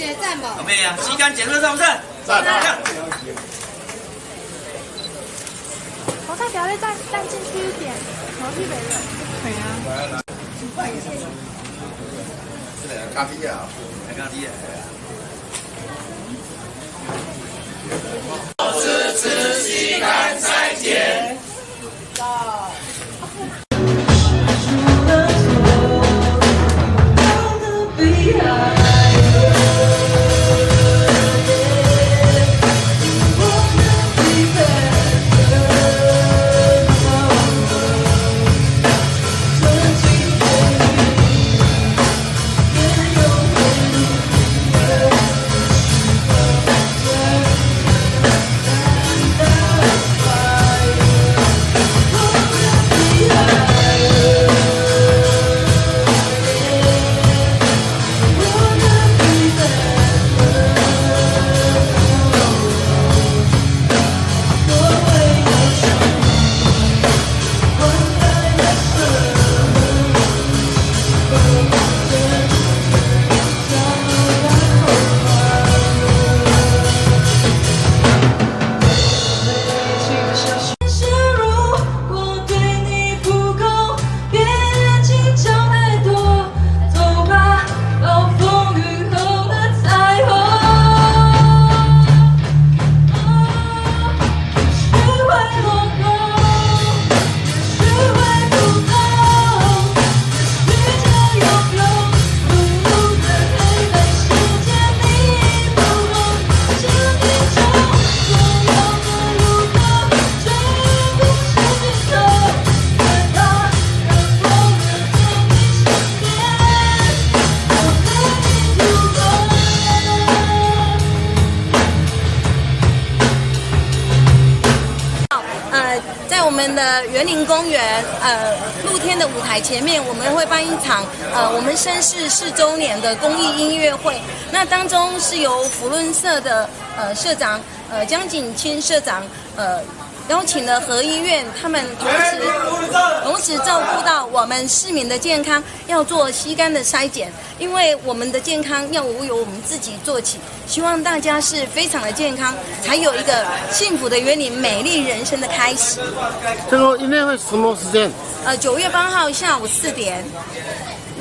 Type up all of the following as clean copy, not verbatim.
姐赞不？准备啊，吸干检测上不上？赞。我看表妹站进去一点，毛去北了。可以啊。这个咖啡啊，来咖啡。支持吸干筛检。在我们的园林公园，露天的舞台前面，我们会办一场我们绅士4周年的公益音乐会。那当中是由福伦社的社长江景清社长邀请了和医院，他们同时照顾到我们市民的健康，要做吸干的筛检，因为我们的健康要由我们自己做起，希望大家是非常的健康，才有一个幸福的园林、美丽人生的开始。这个音乐会什么时间？9月8号下午4点。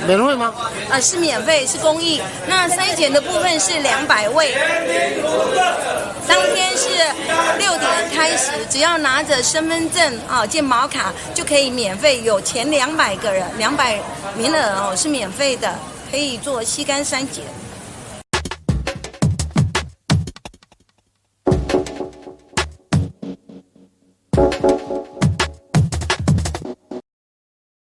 免费吗？是免费，是公益。那筛检的部分是200位，当天是6点开始，只要拿着身份证健保卡就可以免费，有前200个人，200名额是免费的，可以做吸干筛检。